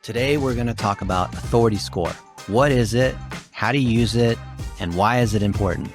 Today, we're going to talk about authority score. What is it? How to use it? And why is it important?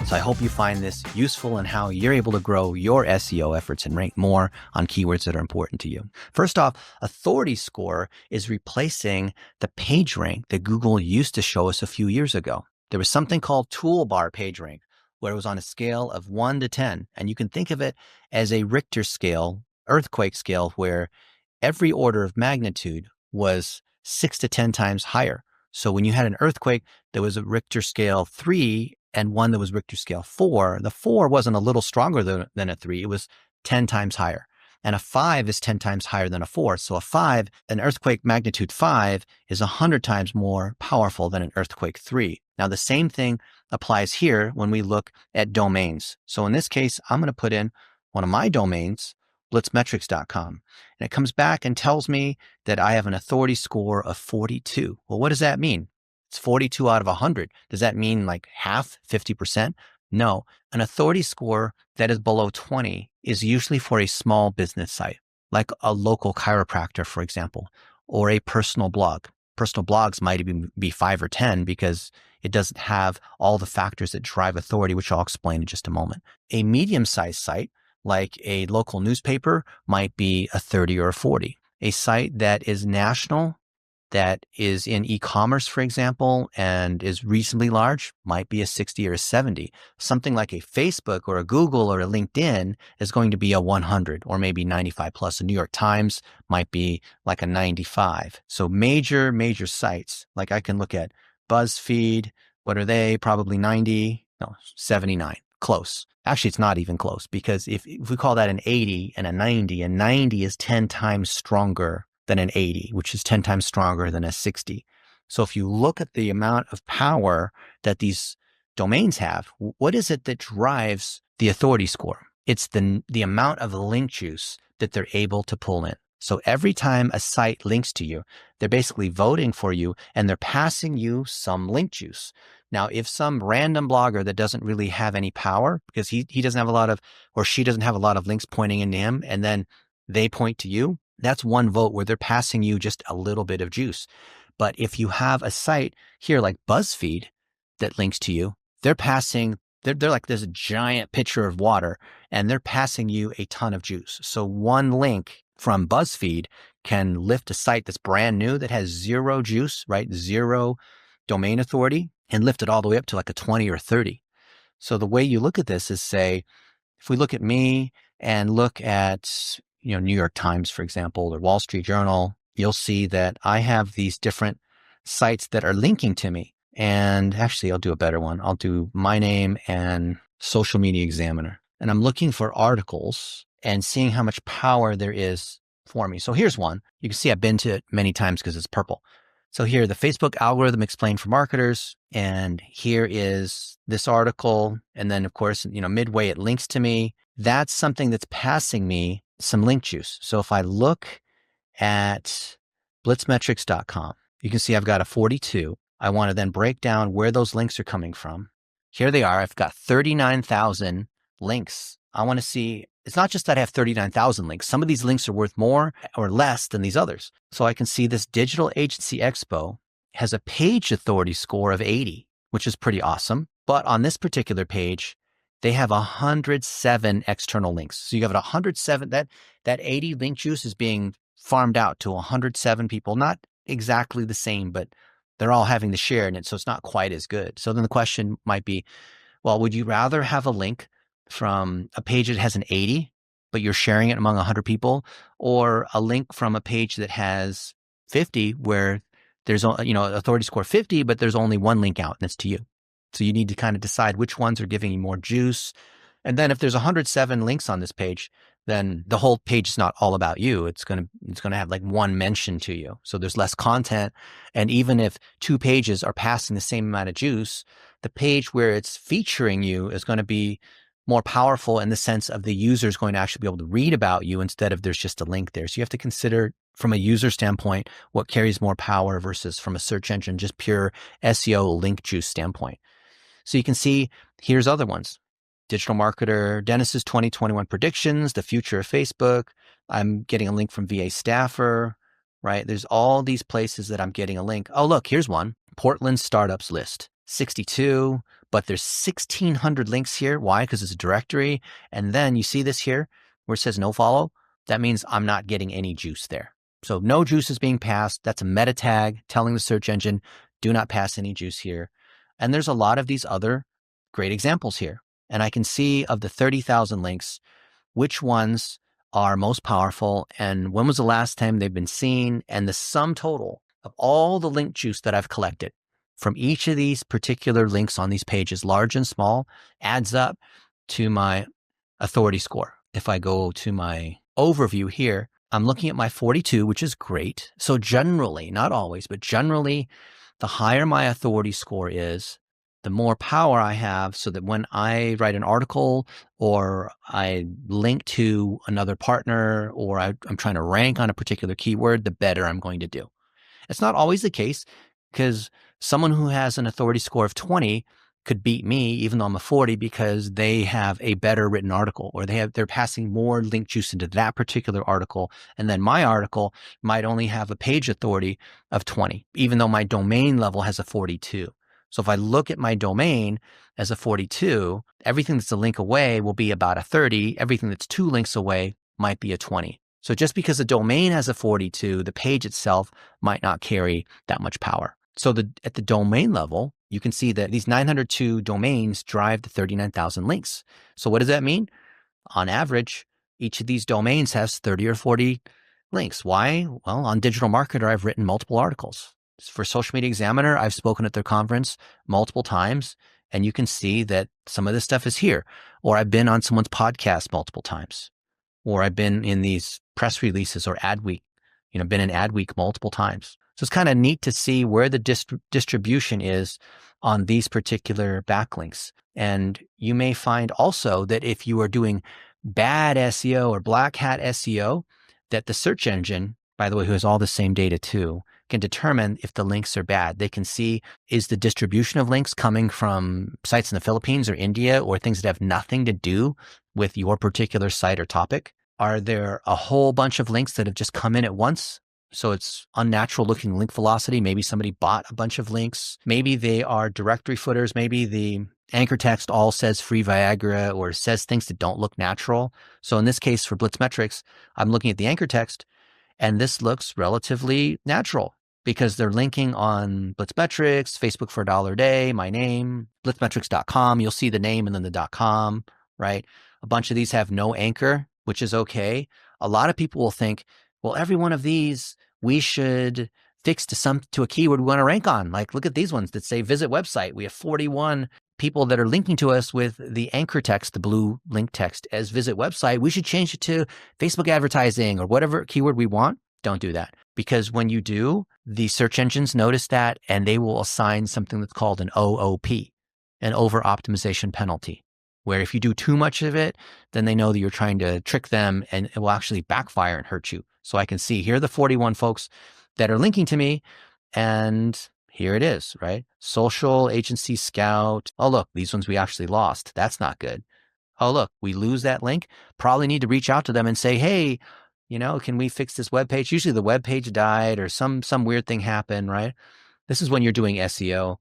So I hope you find this useful in how you're able to grow your SEO efforts and rank more on keywords that are important to you. First off, authority score is replacing the page rank that Google used to show us a few years ago. There was something called toolbar page rank, where it was on a scale of 1 to 10. And you can think of it as a Richter scale, earthquake scale, where every order of magnitude was 6 to 10 times higher. So when you had an earthquake, there was a Richter scale 3 and one that was Richter scale 4. The 4 wasn't a little stronger than a 3. It was 10 times higher. And a 5 is 10 times higher than a 4. So a 5, an earthquake magnitude 5 is 100 times more powerful than an earthquake 3. Now, the same thing applies here when we look at domains. So in this case, I'm going to put in one of my domains, blitzmetrics.com. And it comes back and tells me that I have an authority score of 42. Well, what does that mean? It's 42 out of 100. Does that mean like half, 50%? No. An authority score that is below 20 is usually for a small business site, like a local chiropractor, for example, or a personal blog. Personal blogs might even be 5 or 10 because it doesn't have all the factors that drive authority, which I'll explain in just a moment. A medium-sized site, like a local newspaper, might be a 30 or a 40. A site that is national, that is in e-commerce, for example, and is reasonably large, might be a 60 or a 70. Something like a Facebook or a Google or a LinkedIn is going to be a 100 or maybe 95 plus. A New York Times might be like a 95. So major sites, like I can look at BuzzFeed. What are they? Probably 90, no, 79. Close. Actually, it's not even close, because if we call that an 80 and a 90 is 10 times stronger than an 80, which is 10 times stronger than a 60. So if you look at the amount of power that these domains have, what is it that drives the authority score? It's the amount of link juice that they're able to pull in. So every time a site links to you, they're basically voting for you and they're passing you some link juice. Now, if some random blogger that doesn't really have any power, because he doesn't have a lot of, or she doesn't have a lot of links pointing into him, and then they point to you, that's one vote where they're passing you just a little bit of juice. But if you have a site here like BuzzFeed that links to you, they're like there's a giant pitcher of water and they're passing you a ton of juice. So one link from BuzzFeed can lift a site that's brand new that has zero juice, right? Zero domain authority, and lift it all the way up to like a 20 or 30. So the way you look at this is, say, if we look at me and look at, New York Times, for example, or Wall Street Journal, you'll see that I have these different sites that are linking to me. And actually, I'll do a better one. I'll do my name and Social Media Examiner. And I'm looking for articles and seeing how much power there is for me. So here's one. You can see I've been to it many times because it's purple. So here, the Facebook algorithm explained for marketers. And here is this article. And then, of course, midway it links to me. That's something that's passing me some link juice. So if I look at blitzmetrics.com, you can see I've got a 42. I want to then break down where those links are coming from. Here they are. I've got 39,000 links. I want to see, it's not just that I have 39,000 links. Some of these links are worth more or less than these others. So I can see this Digital Agency Expo has a page authority score of 80, which is pretty awesome. But on this particular page, they have 107 external links. So you have 107, that 80 link juice is being farmed out to 107 people. Not exactly the same, but they're all having to share in it. So it's not quite as good. So then the question might be, well, would you rather have a link from a page that has an 80, but you're sharing it among 100 people, or a link from a page that has 50 where there's, authority score 50, but there's only one link out and it's to you? So you need to kind of decide which ones are giving you more juice. And then if there's 107 links on this page, then the whole page is not all about you. It's going to have like one mention to you. So there's less content. And even if 2 pages are passing the same amount of juice, the page where it's featuring you is going to be more powerful in the sense of the user is going to actually be able to read about you instead of there's just a link there. So you have to consider from a user standpoint what carries more power versus from a search engine, just pure SEO link juice standpoint. So you can see here's other ones. digital marketer, Dennis's 2021 predictions, the future of Facebook. I'm getting a link from VA Staffer, right? There's all these places that I'm getting a link. Oh, look, here's one. Portland startups list, 62, but there's 1,600 links here. Why? Because it's a directory. And then you see this here where it says no follow. That means I'm not getting any juice there. So no juice is being passed. That's a meta tag telling the search engine, do not pass any juice here. And there's a lot of these other great examples here. And I can see of the 30,000 links, which ones are most powerful and when was the last time they've been seen, and the sum total of all the link juice that I've collected from each of these particular links on these pages, large and small, adds up to my authority score. If I go to my overview here, I'm looking at my 42, which is great. So generally, not always, but generally, the higher my authority score is, the more power I have, so that when I write an article or I link to another partner or I'm trying to rank on a particular keyword, the better I'm going to do. It's not always the case, because someone who has an authority score of 20 could beat me even though I'm a 40 because they have a better written article, or they're passing more link juice into that particular article. And then my article might only have a page authority of 20, even though my domain level has a 42. So if I look at my domain as a 42, everything that's a link away will be about a 30. Everything that's 2 links away might be a 20. So just because the domain has a 42, the page itself might not carry that much power. So at the domain level, you can see that these 902 domains drive the 39,000 links. So what does that mean? On average, each of these domains has 30 or 40 links. Why? Well, on Digital Marketer, I've written multiple articles. For Social Media Examiner, I've spoken at their conference multiple times, and you can see that some of this stuff is here. Or I've been on someone's podcast multiple times. Or I've been in these press releases or Adweek, been in Adweek multiple times. So it's kind of neat to see where the distribution is on these particular backlinks. And you may find also that if you are doing bad SEO or black hat SEO, that the search engine, by the way, who has all the same data too, can determine if the links are bad. They can see, is the distribution of links coming from sites in the Philippines or India, or things that have nothing to do with your particular site or topic? Are there a whole bunch of links that have just come in at once? So it's unnatural looking link velocity. Maybe somebody bought a bunch of links. Maybe they are directory footers. Maybe the anchor text all says free Viagra or says things that don't look natural. So in this case, for Blitzmetrics, I'm looking at the anchor text, and this looks relatively natural because they're linking on Blitzmetrics, Facebook for $1 a day, my name, blitzmetrics.com. You'll see the name and then the .com, right? A bunch of these have no anchor, which is okay. A lot of people will think, well, every one of these we should fix to a keyword we want to rank on. Like, look at these ones that say visit website. We have 41 people that are linking to us with the anchor text, the blue link text, as visit website. We should change it to Facebook advertising or whatever keyword we want. Don't do that, because when you do, the search engines notice that and they will assign something that's called an OOP, an over optimization penalty, where if you do too much of it, then they know that you're trying to trick them and it will actually backfire and hurt you. So I can see here are the 41 folks that are linking to me, and here it is, right? Social Agency Scout. Oh, look, these ones we actually lost. That's not good. Oh, look, we lose that link. Probably need to reach out to them and say, hey, can we fix this web page? Usually the web page died or some weird thing happened, right? This is when you're doing SEO.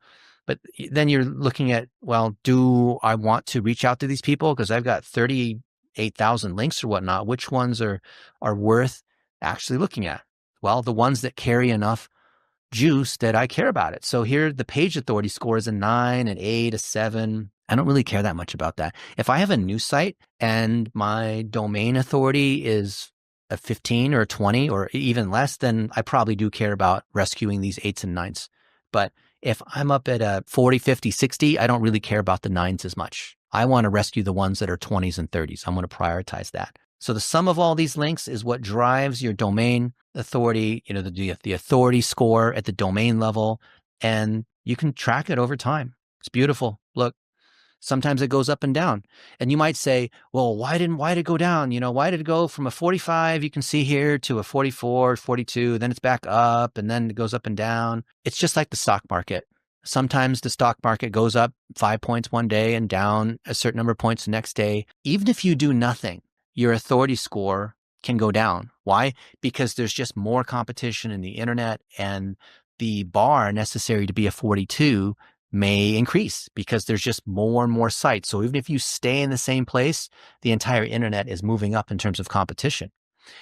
But then you're looking at, well, do I want to reach out to these people? Because I've got 38,000 links or whatnot. Which ones are worth actually looking at? Well, the ones that carry enough juice that I care about it. So here, the page authority score is a 9, an 8, a 7. I don't really care that much about that. If I have a new site and my domain authority is a 15 or a 20 or even less, then I probably do care about rescuing these 8s and 9s. But if I'm up at a 40, 50, 60, I don't really care about the 9s as much. I want to rescue the ones that are 20s and 30s. I'm going to prioritize that. So the sum of all these links is what drives your domain authority, the authority score at the domain level, and you can track it over time. It's beautiful. Look, sometimes it goes up and down. And you might say, well, why did it go down? Why did it go from a 45, you can see here, to a 44, 42, then it's back up, and then it goes up and down. It's just like the stock market. Sometimes the stock market goes up 5 points one day and down a certain number of points the next day. Even if you do nothing, your authority score can go down. Why? Because there's just more competition in the internet, and the bar necessary to be a 42 may increase because there's just more and more sites. So even if you stay in the same place, the entire internet is moving up in terms of competition.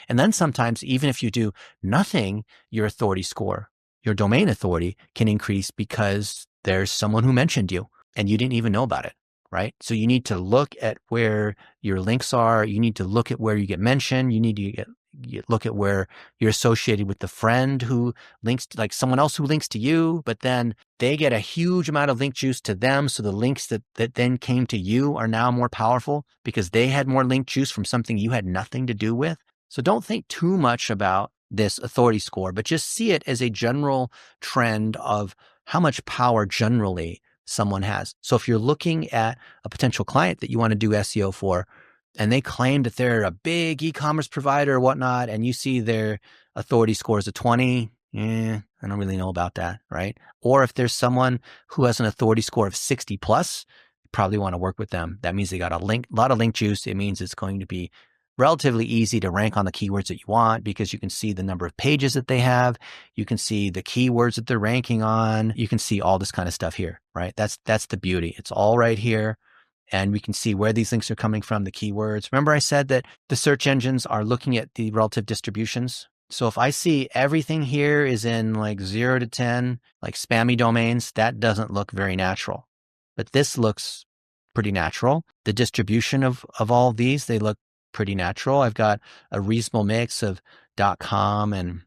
And then sometimes, even if you do nothing, your authority score, your domain authority can increase because there's someone who mentioned you and you didn't even know about it, right? So you need to look at where your links are. You need to look at where you get mentioned. You need to look at where you're associated with the friend who links to, like someone else who links to you, but then they get a huge amount of link juice to them. So the links that then came to you are now more powerful because they had more link juice from something you had nothing to do with. So don't think too much about this authority score, but just see it as a general trend of how much power generally someone has. So if you're looking at a potential client that you want to do SEO for, and they claim that they're a big e-commerce provider or whatnot, and you see their authority score is a 20, I don't really know about that, right? Or if there's someone who has an authority score of 60 plus, you probably want to work with them. That means they got a lot of link juice. It means it's going to be relatively easy to rank on the keywords that you want because you can see the number of pages that they have. You can see the keywords that they're ranking on. You can see all this kind of stuff here, right? That's the beauty. It's all right here. And we can see where these links are coming from, the keywords. Remember I said that the search engines are looking at the relative distributions. So if I see everything here is in like 0 to 10, like spammy domains, that doesn't look very natural. But this looks pretty natural. The distribution of all of these, they look pretty natural. I've got a reasonable mix of .com and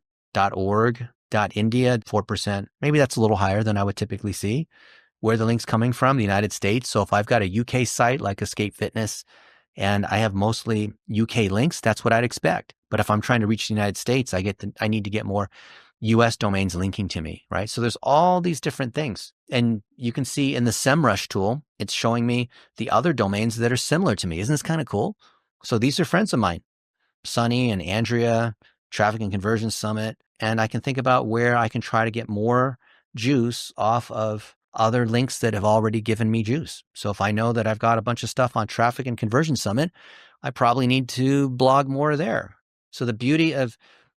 .org, .india, 4%. Maybe that's a little higher than I would typically see. Where the link's coming from, the United States. So if I've got a UK site like Escape Fitness and I have mostly UK links, that's what I'd expect. But if I'm trying to reach the United States, I need to get more US domains linking to me, right? So there's all these different things. And you can see in the SEMrush tool, it's showing me the other domains that are similar to me. Isn't this kind of cool? So these are friends of mine, Sunny and Andrea, Traffic and Conversion Summit. And I can think about where I can try to get more juice off of other links that have already given me juice. So if I know that I've got a bunch of stuff on Traffic and Conversion Summit, I probably need to blog more there. So the beauty of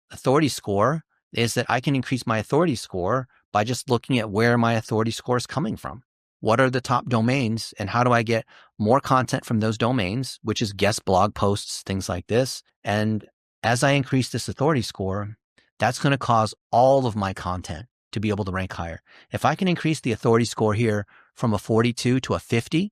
authority score is that I can increase my authority score by just looking at where my authority score is coming from. What are the top domains and how do I get more content from those domains, which is guest blog posts, things like this. And as I increase this authority score, that's going to cause all of my content to be able to rank higher. If I can increase the authority score here from a 42 to a 50,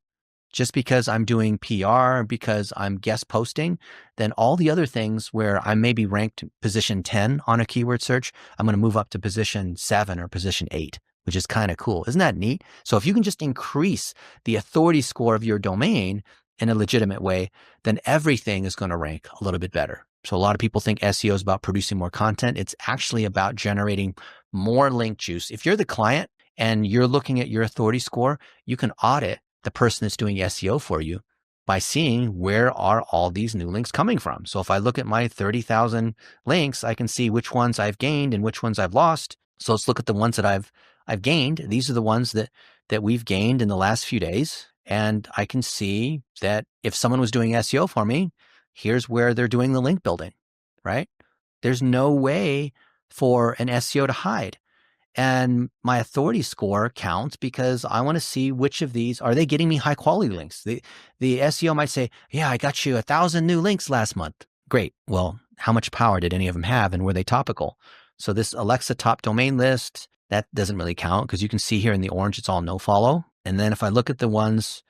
just because I'm doing PR, because I'm guest posting, then all the other things where I may be ranked position 10 on a keyword search, I'm going to move up to position 7 or position 8, which is kind of cool. Isn't that neat? So if you can just increase the authority score of your domain in a legitimate way, then everything is going to rank a little bit better. So a lot of people think SEO is about producing more content. It's actually about generating more link juice. If you're the client and you're looking at your authority score, you can audit the person that's doing SEO for you by seeing where are all these new links coming from. So if I look at my 30,000 links, I can see which ones I've gained and which ones I've lost. So let's look at the ones that I've gained. These are the ones that we've gained in the last few days. And I can see that if someone was doing SEO for me, here's where they're doing the link building, right? There's no way for an SEO to hide. And my authority score counts because I want to see which of these, are they getting me high quality links? The SEO might say, yeah, I got you 1,000 new links last month. Great. Well, how much power did any of them have and were they topical? So this Alexa top domain list, that doesn't really count because you can see here in the orange, it's all no follow. And then if I look at the ones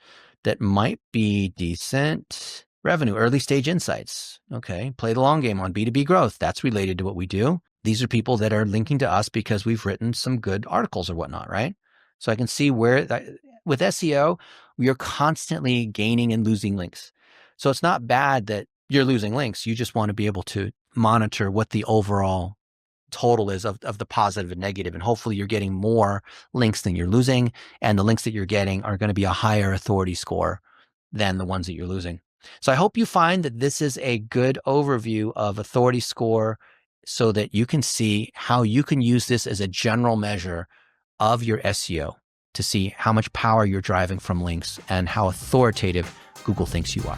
that might be decent, revenue, early stage insights. Okay. Play the long game on B2B growth. That's related to what we do. These are people that are linking to us because we've written some good articles or whatnot, right? So I can see where with SEO, we are constantly gaining and losing links. So it's not bad that you're losing links. You just want to be able to monitor what the overall total is of the positive and negative. And hopefully you're getting more links than you're losing. And the links that you're getting are going to be a higher authority score than the ones that you're losing. So I hope you find that this is a good overview of authority score so that you can see how you can use this as a general measure of your SEO. to see how much power you're driving from links and how authoritative Google thinks you are.